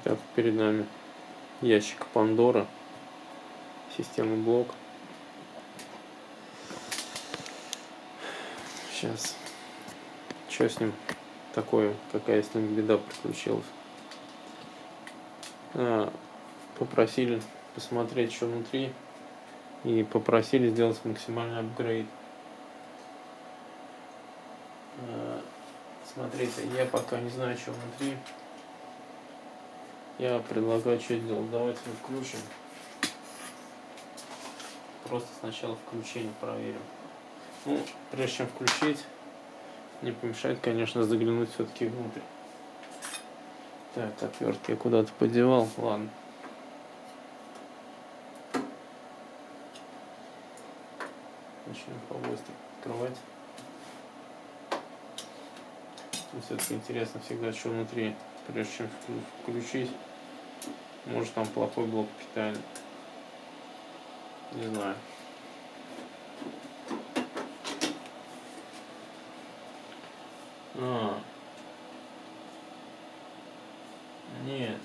Так, перед нами ящик Пандора, система блок. Сейчас, что с ним такое, какая с ним беда приключилась? Попросили посмотреть, что внутри, и попросили сделать максимальный апгрейд. Смотрите, я пока не знаю, что внутри. Я предлагаю что сделать. Давайте включим. Просто сначала включение проверим. Ну, прежде чем включить, не помешает, конечно, заглянуть все-таки внутрь. Так, отвертки я куда-то подевал. Ладно. Начнем по-быстрому открывать. Все-таки интересно всегда, что внутри, прежде чем включить. Может, там плохой блок питания. Не знаю. Нет.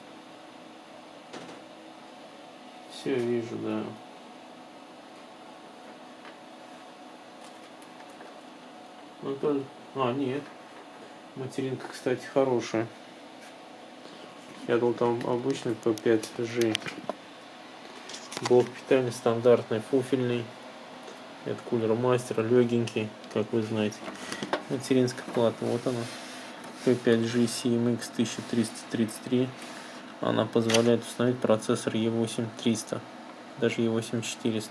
Все вижу, да. Ну то. Нет. Материнка, кстати, хорошая. Я думал, там обычный P5G. Блок питания стандартный, фуфельный. Это кулер мастер, легенький, как вы знаете. Материнская плата, вот она. P5G CMX 1333. Она позволяет установить процессор E8-300, даже E8-400.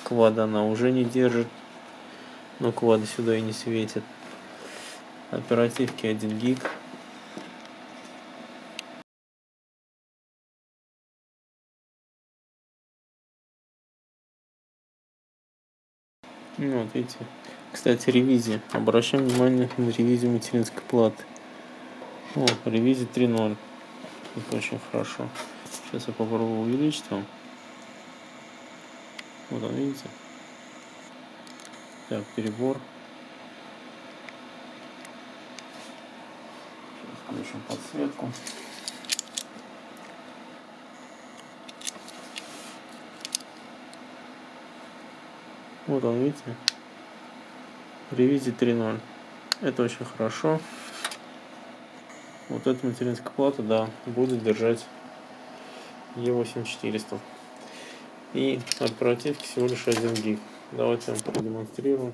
Квада она уже не держит, но квады сюда и не светит. Оперативки 1 гиг. Ну, вот видите. Кстати, ревизия. Обращаем внимание на ревизию материнской платы. Ревизия 3.0. Это очень хорошо. Сейчас я попробую увеличить вам. Вот он, видите? Так, перебор. Сейчас включим подсветку. Вот он, видите? Ревизия 3.0. Это очень хорошо. Вот эта материнская плата, да, будет держать E8-400. И оперативки всего лишь 1 гиг. Давайте я вам продемонстрирую.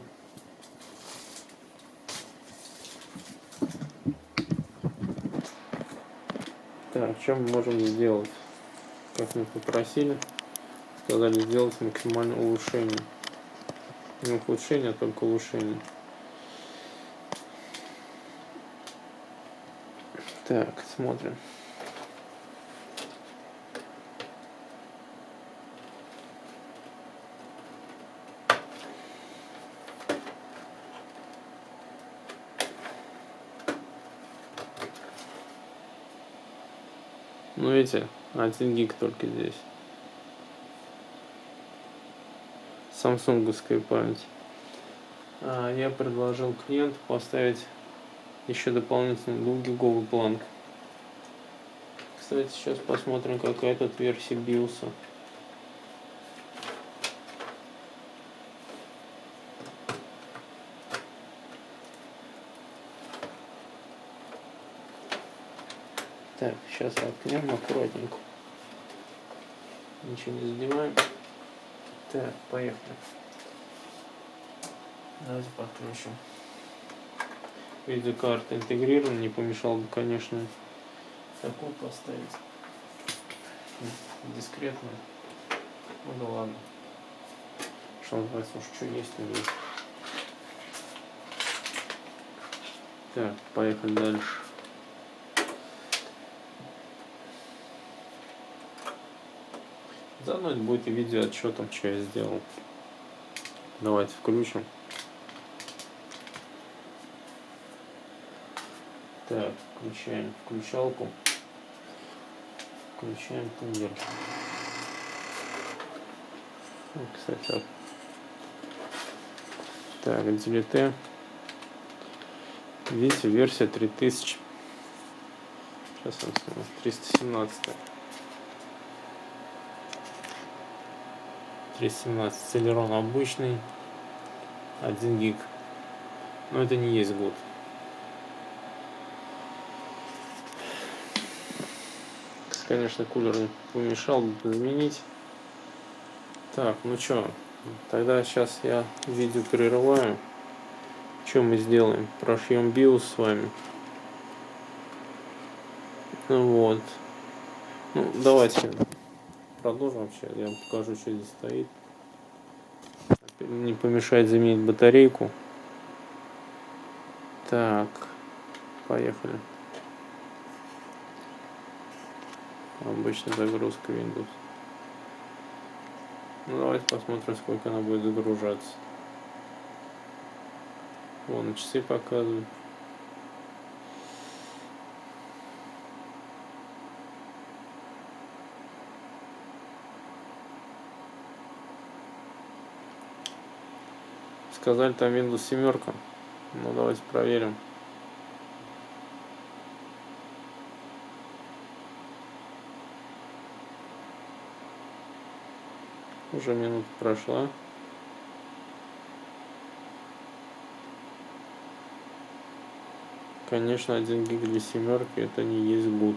Так, что мы можем сделать? Как мы попросили, сказали сделать максимальное улучшение. Не ухудшение, а только улучшение. Так, смотрим. Ну, видите, 1 гиг только здесь. Самсунговская память. Я предложил клиенту поставить еще дополнительный 2-гиговый планк. Кстати, сейчас посмотрим, какая тут версия биоса. Так, сейчас откнем аккуратненько. Ничего не задеваем. Так, поехали. Давайте подключим. Видеокарта интегрирована, не помешало бы, конечно, такую поставить. Дискретно. Ну да ладно. Что называется, уж что есть, то есть. Так, поехали дальше. Заодно это будет и видео отчетом, что я сделал. Давайте включим. Так, включаем включалку. Включаем тумблер. Кстати, так, DLT. Видите, версия 3000. Сейчас я смотрю. 317. 317 Celeron обычный. 1 гиг. Но это не есть гуд. Конечно, кулер не помешал бы заменить. Так, ну чё, тогда сейчас я видео прерываю. Что мы сделаем? Прошьем BIOS с вами. Ну вот. Ну, давайте продолжим сейчас. Я вам покажу, что здесь стоит. Не помешает заменить батарейку. Так, поехали. Обычная загрузка Windows. Ну, давайте посмотрим, сколько она будет загружаться. Вон, часы показывают. Сказали, там Windows 7. Ну, давайте проверим. Уже минута прошла. Конечно, 1 гиг для 7 это не есть гуд.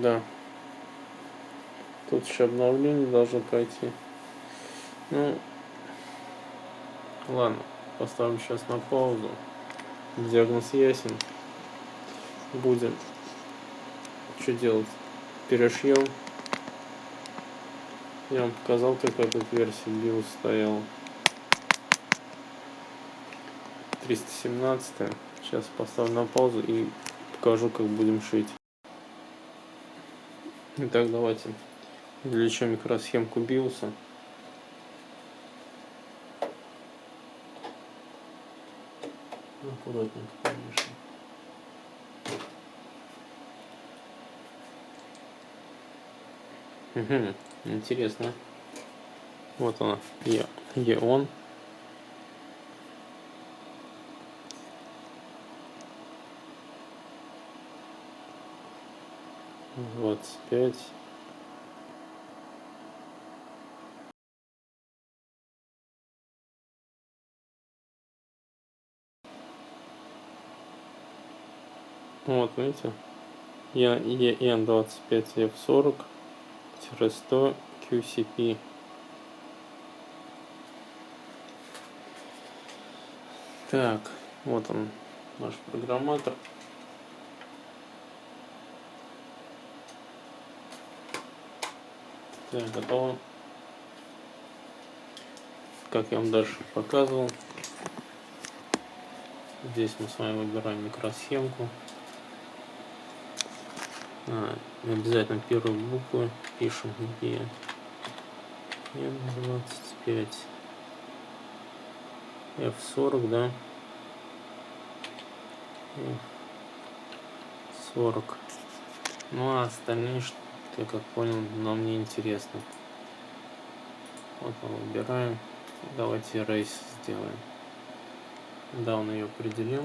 Да. Тут еще обновление должно пройти. Ну, ладно. Поставлю сейчас на паузу. Диагноз ясен. Будем. Что делать? Перешьем. Я вам показал, только эта версия BIOS стояла. 317. Сейчас поставлю на паузу и покажу, как будем шить. Итак, давайте извлечем микросхемку BIOS. Аккуратненько, конечно. Угу, интересно. Вот она, EON. Вот 5. Вот, видите? EN25F40-100 QCP. Так, вот он, наш программатор. Так, готово. Как я вам дальше показывал. Здесь мы с вами выбираем микросхемку. Обязательно первую букву пишем, где N25 F40, да, F40. Ну а остальные, я как понял, нам не интересно. Вот мы выбираем. Давайте Erase сделаем. Да, он ее определил.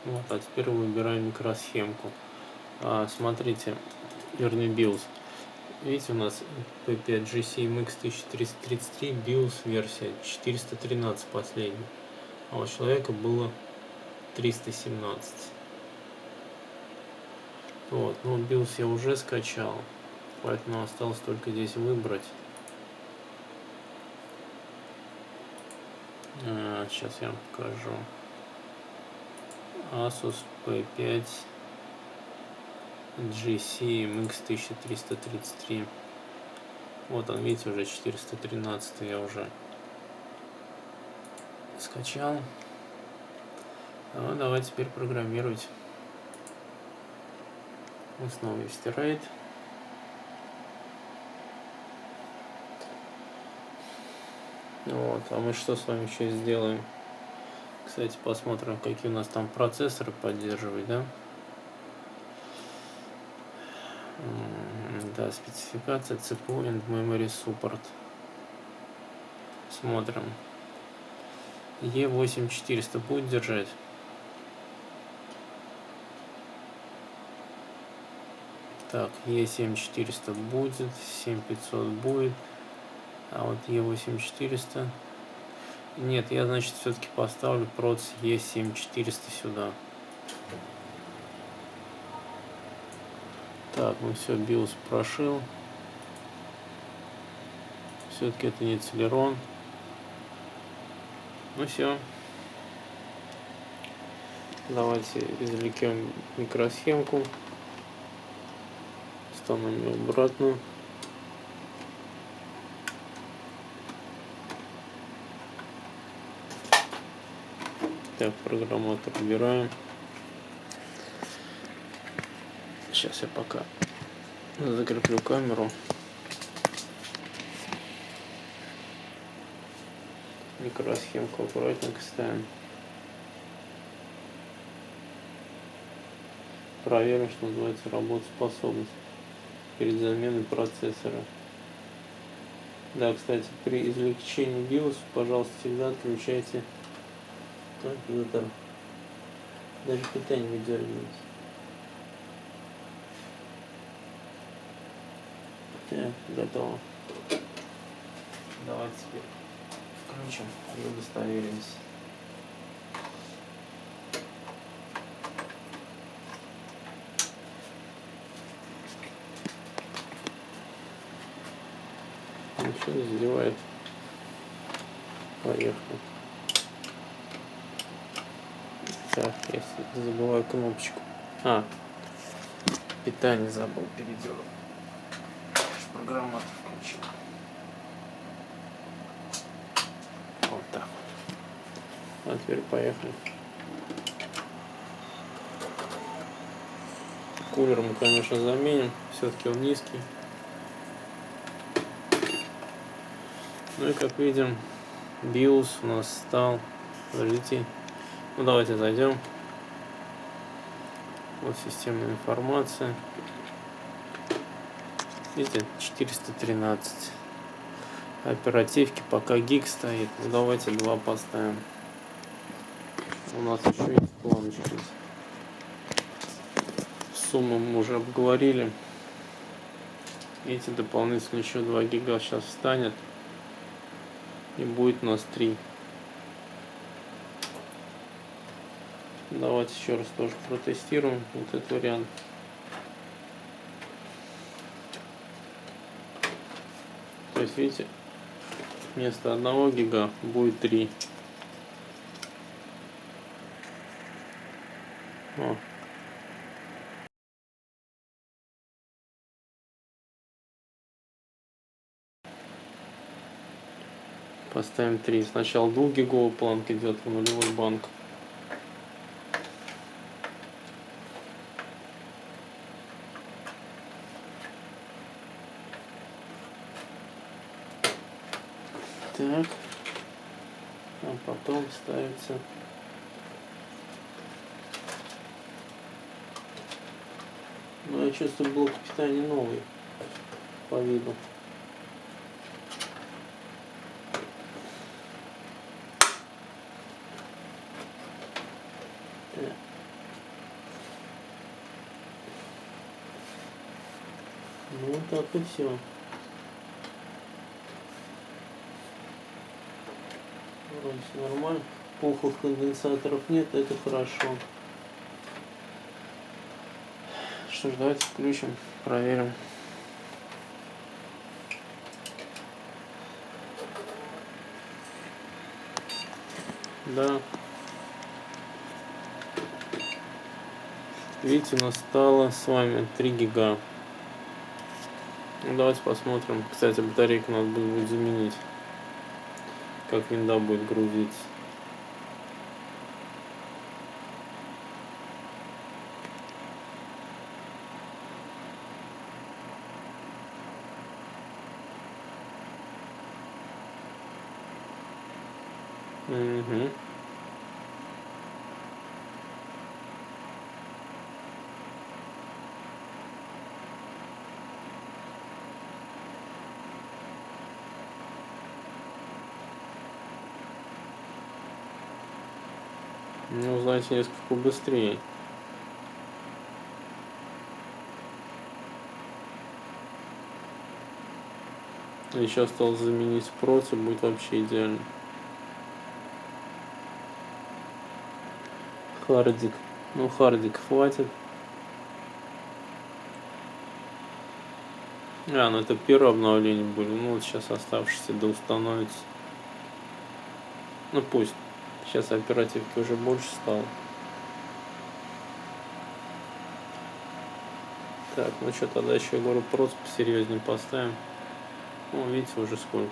Вот, а теперь выбираем микросхемку. Смотрите, вернее BIOS. Видите, у нас P5GCMX 1333 BIOS версия 413 последняя. А у человека было 317. Вот, ну BIOS я уже скачал, поэтому осталось только здесь выбрать. Сейчас я вам покажу. Asus P5 GC MX 1333. Вот он, видите, уже 413 я уже скачал. Ну, давай теперь программировать. Вот снова есть RAID. Вот, а мы что с вами еще сделаем? Кстати, посмотрим, какие у нас там процессоры поддерживают, да? Да, спецификация CPU and Memory Support. Смотрим. E8400 будет держать? Так, E7400 будет, 7500 будет, а вот E8400... Нет, я, значит, все-таки поставлю проц E7400 сюда. Так, ну все, BIOS прошил. Все-таки это не Celeron. Ну все. Давайте извлекем микросхемку. Ставим ее обратно. Так, программатор убираем. Сейчас я пока закреплю камеру. Микросхемку аккуратненько ставим. Проверим, что называется, работоспособность перед заменой процессора. Да, кстати, при извлечении BIOS, пожалуйста, всегда отключайте компьютер. Даже питание не дергается. Так, готово. Давайте теперь включим и удостоверимся. Ничего не задевает. Поехали. Так, я забываю кнопочку. Питание забыл переделать. Программатор включил. Вот так. А теперь поехали. Кулер мы, конечно, заменим. Все-таки он низкий. Ну и как видим, BIOS у нас стал. Подождите. Ну давайте зайдем. Вот системная информация. Видите, 413. Оперативки пока гиг стоит. Ну давайте 2 поставим. У нас еще есть планочки. Сумму мы уже обговорили. Эти дополнительно еще 2 гига сейчас встанет. И будет у нас 3. Давайте еще раз тоже протестируем вот этот вариант. То есть, видите, вместо 1 гига будет 3. О. Поставим 3. Сначала 2-гиговый планк идет в нулевой банк. Так. А потом ставится я чувствую, блок питания новый по виду. Ну вот так и все. Вроде все нормально. Пухлых конденсаторов нет, это хорошо. Что ж, давайте включим, проверим. Да. Видите, у нас стало с вами 3 гига. Ну, давайте посмотрим. Кстати, батарейку надо будет заменить. Как винда будет грузиться. Угу. Ну, знаете, несколько быстрее. Еще осталось заменить проц, и будет вообще идеально. Хардик. Ну, хардик хватит. Ну это первое обновление будет. Ну, вот сейчас оставшиеся доустановится. Ну, пусть. Сейчас оперативки уже больше стало. Так, ну что, тогда еще, я говорю, проц посерьезнее поставим. Ну, видите, уже сколько.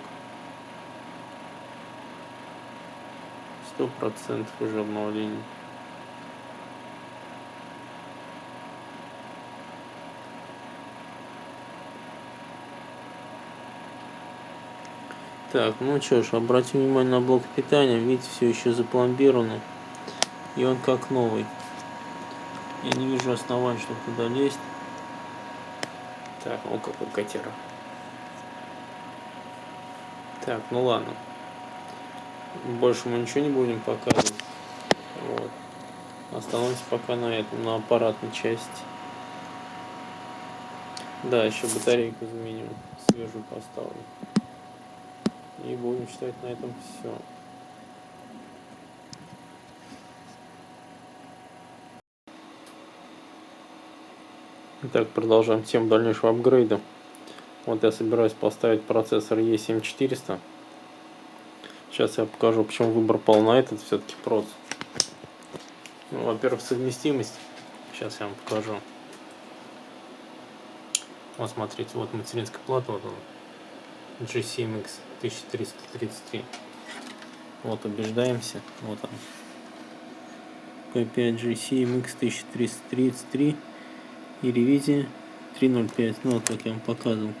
100% уже обновление. Так, ну что ж, обратим внимание на блок питания. Видите, все еще запломбировано. И он как новый. Я не вижу оснований, чтобы туда лезть. Так, ну какой котера. Так, ну ладно. Больше мы ничего не будем показывать. Вот. Остановимся пока на этом, на аппаратной части. Да, еще батарейку заменим. Свежую поставлю. И будем считать на этом все. Итак, продолжаем тему дальнейшего апгрейда. Вот я собираюсь поставить процессор E7400. Сейчас я покажу, почему выбор пал на этот все-таки проц. Ну, во-первых, совместимость. Сейчас я вам покажу. Вот смотрите, вот материнская плата, вот он. GCMX 1333. Вот убеждаемся. Вот он. P5 GCMX 1333 и ревизия 3.05. Ну, вот как я вам показывал.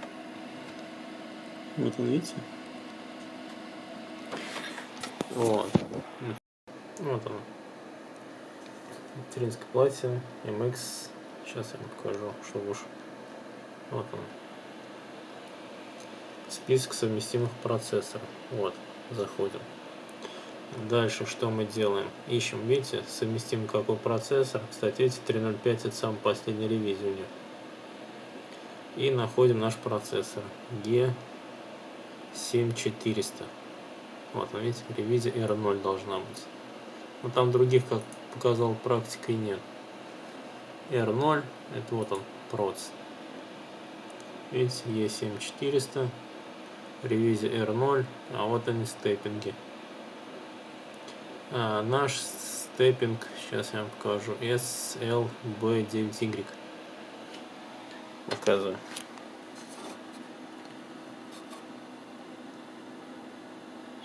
Вот он, видите? Вот. Вот он. Материнская платье MX. Сейчас я вам покажу, что уж. Вот он. Список совместимых процессоров. Вот, заходим. Дальше что мы делаем? Ищем, видите, совместим какой процессор. Кстати, эти 3.05 это самая последняя ревизия у них. И находим наш процессор G7400. Вот, видите, ревизия R0 должна быть. Но там других, как показала практика, и нет. R0, это вот он, проц. Видите, E7400, ревизия R0, а вот они степпинги. Наш степпинг, сейчас я вам покажу, SLB9Y. Показываю.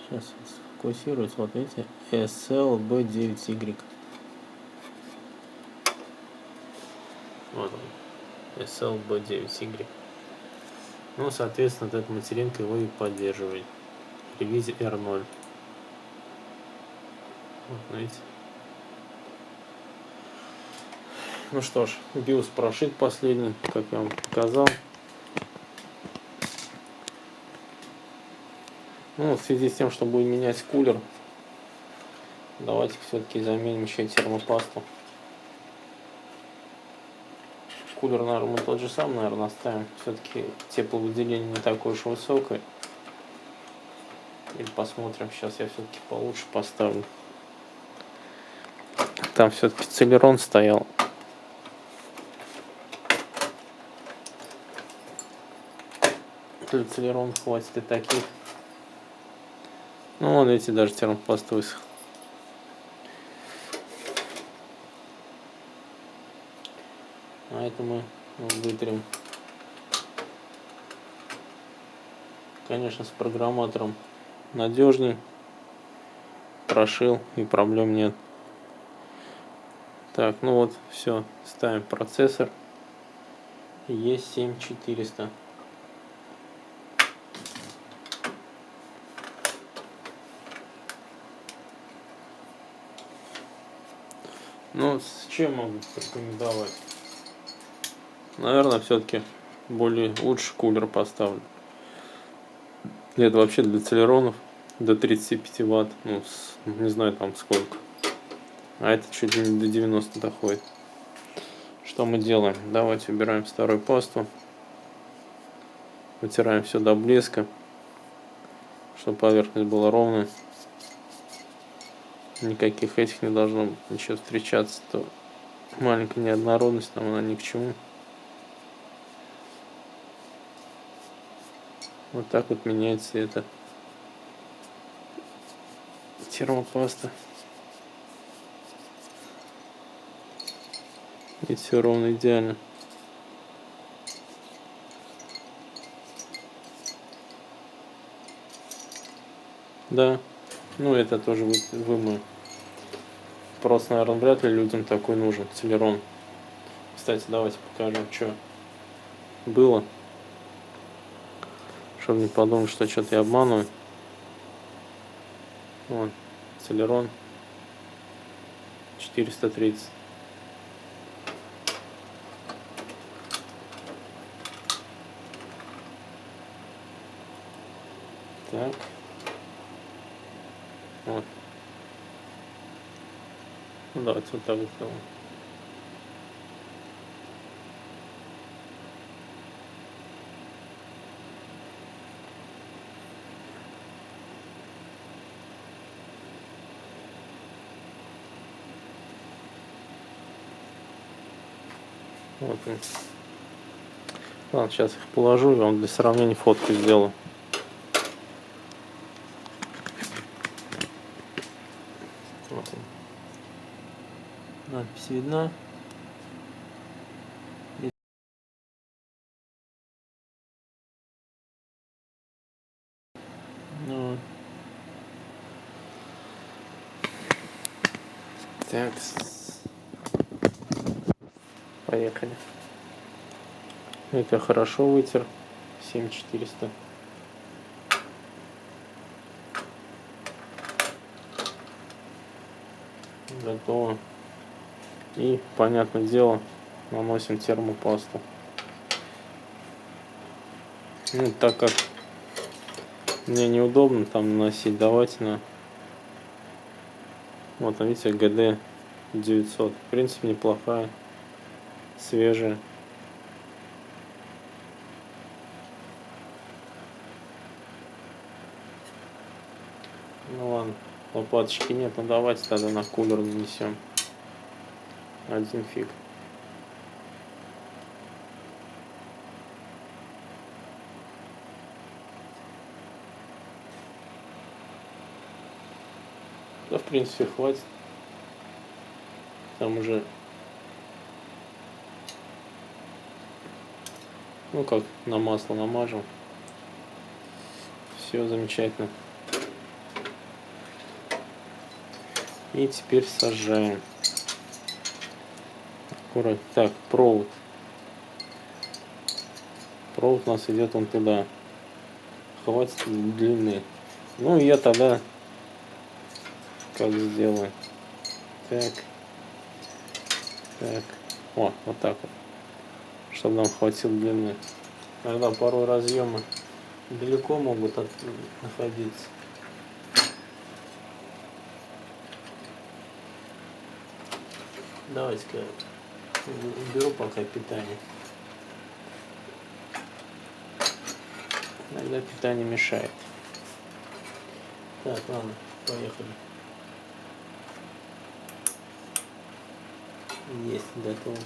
Сейчас сфокусируется, вот видите, SLB9Y. Вот он, SLB9Y. Ну, соответственно, эта материнка его и поддерживает. Ревизия R0. Вот, видите. Ну что ж, BIOS прошит последний, как я вам показал. Ну, в связи с тем, что будем менять кулер, давайте все-таки заменим еще термопасту. Кулер, наверное, мы тот же самый, наверное, оставим. Все-таки тепловыделение не такое уж высокое. Или посмотрим, сейчас я все-таки получше поставлю. Там все-таки Celeron стоял. Для Celeron хватит и таких. Ну, вон эти даже термопаст высох. А это мы вытрем. Конечно, с программатором надежней. Прошил и проблем нет. Так, ну вот, все, ставим процессор. E7400. Ну, с чем могу порекомендовать? Наверное, все-таки лучше кулер поставлю. Это вообще для целеронов до 35 ватт. Ну, не знаю там сколько. А это чуть ли не до 90 доходит. Что мы делаем? Давайте убираем старую пасту. Вытираем все до блеска, чтобы поверхность была ровная. Никаких этих не должно ничего встречаться. То маленькая неоднородность, там она ни к чему. Вот так вот меняется эта термопаста. И все ровно идеально. Да, ну это тоже вымою. Просто, наверное, вряд ли людям такой нужен целерон. Кстати, давайте покажем, что было. Чтобы не подумать, что что-то я обманываю. Вот, целерон 430. Так. Вот. Ну, давайте вот так вот сделаем. Вот он. Ладно, сейчас их положу и вам для сравнения фотки сделаю. Вот он. Надпись видна. Ну, так, поехали. Это хорошо вытер. 7400. Готово. И, понятное дело, наносим термопасту. Ну, так как мне неудобно там наносить, давайте на... Вот, видите, ГД 900. В принципе, неплохая. Свежая. Ну ладно, лопаточки нет, но давайте тогда на кулер нанесем. Один фиг. Да, в принципе, хватит. Там уже, ну как, на масло намажем. Все замечательно. И теперь сажаем. Аккуратно. Так, провод. Провод у нас идет он туда. Хватит длины. Ну и я тогда как сделаю. Так. Так. О, вот так вот. Чтобы нам хватило длины. Иногда порой разъемы далеко могут находиться. Давайте-ка уберу пока питание. Иногда питание мешает. Так, ладно, поехали. Есть, готово.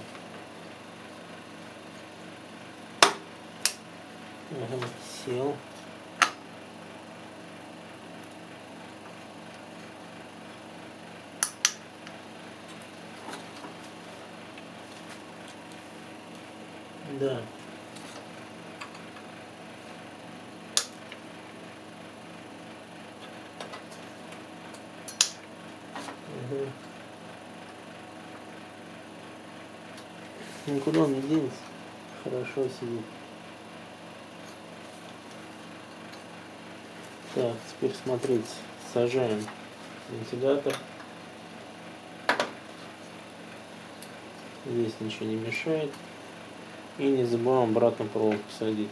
Ага, сел. Да. Угу. Никуда он не денется. Хорошо сидит. Так, теперь смотрите. Сажаем вентилятор. Здесь ничего не мешает. И не забываем обратно проволоку садить.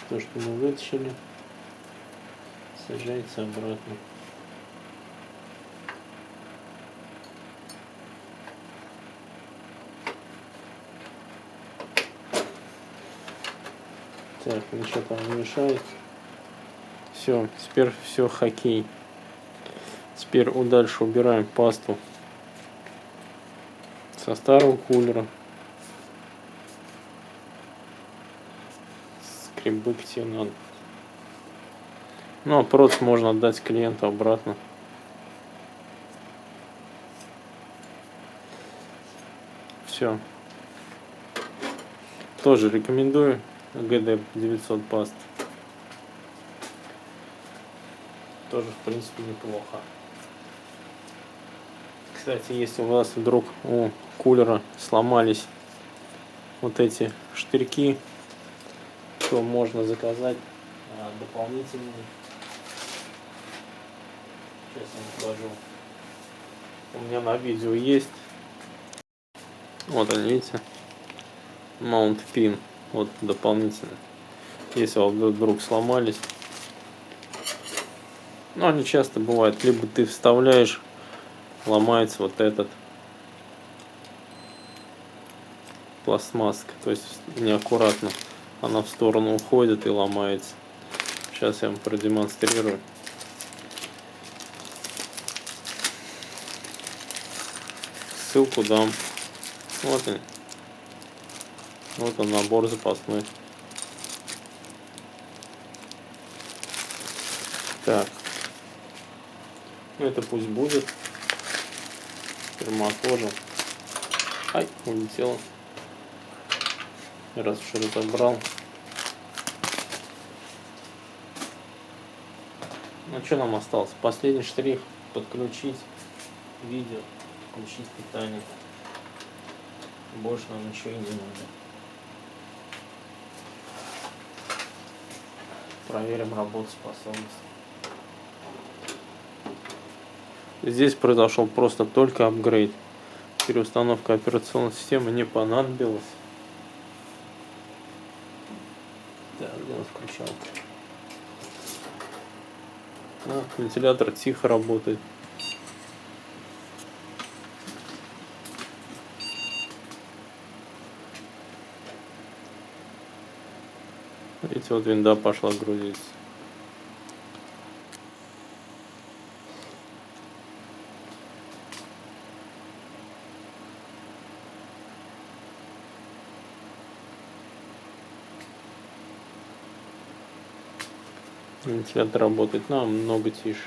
То, что мы вытащили, сажается обратно. Так, ничего там не мешает. Все, теперь все хоккей. Теперь дальше убираем пасту со старого кулера. Скребы где надо. Ну а проц можно отдать клиенту обратно. Все. Тоже рекомендую GD 900 паст. Тоже в принципе неплохо. Кстати, если у вас вдруг у кулера сломались вот эти штырьки, то можно заказать дополнительные. Сейчас я вам покажу. У меня на видео есть. Вот они, видите, Mount Pin. Вот дополнительно. Если у вас вдруг сломались. Но они часто бывают. Либо ты вставляешь, ломается вот этот пластмасска. То есть неаккуратно она в сторону уходит и ломается. Сейчас я вам продемонстрирую. Ссылку дам. Вот он. Вот он, набор запасной. Так. Ну это пусть будет. Фирма тоже. Ай, улетела. Раз уж разобрал. Ну что нам осталось? Последний штрих. Подключить видео. Включить питание. Больше нам ничего и не надо. Проверим работоспособность. Здесь произошел просто только апгрейд. Переустановка операционной системы не понадобилась. Так, где у нас включалка? Ну, вентилятор тихо работает. Видите, вот винда пошла грузиться. Вентилятор работает намного тише.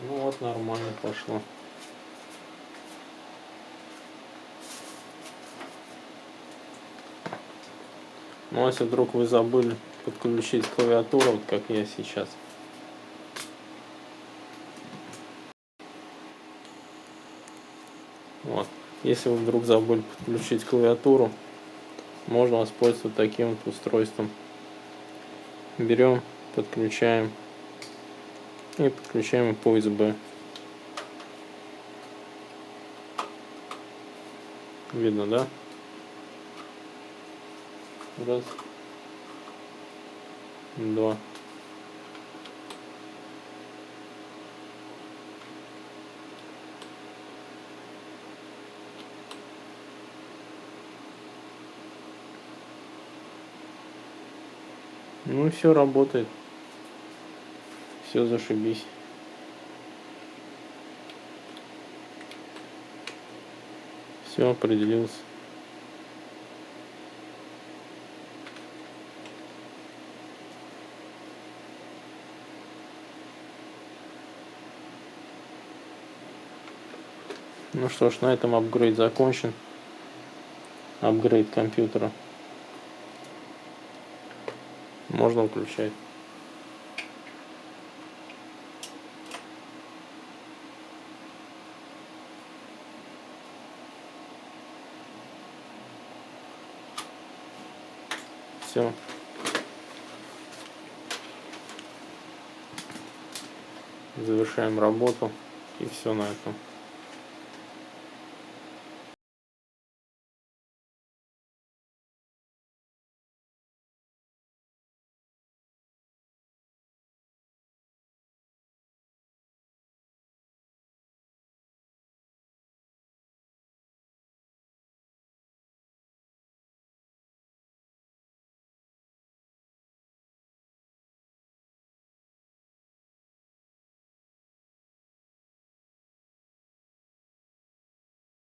Ну вот, нормально пошло. Ну, если вдруг вы забыли подключить клавиатуру, вот как я сейчас. Вот. Если вы вдруг забыли подключить клавиатуру, можно воспользоваться таким вот устройством. Берем, подключаем и подключаем по USB. Видно, да? Раз, два. Ну и все работает. Все зашибись. Все, определился. Ну что ж, на этом апгрейд закончен. Апгрейд компьютера. Можно включать. Все. Завершаем работу. И все на этом.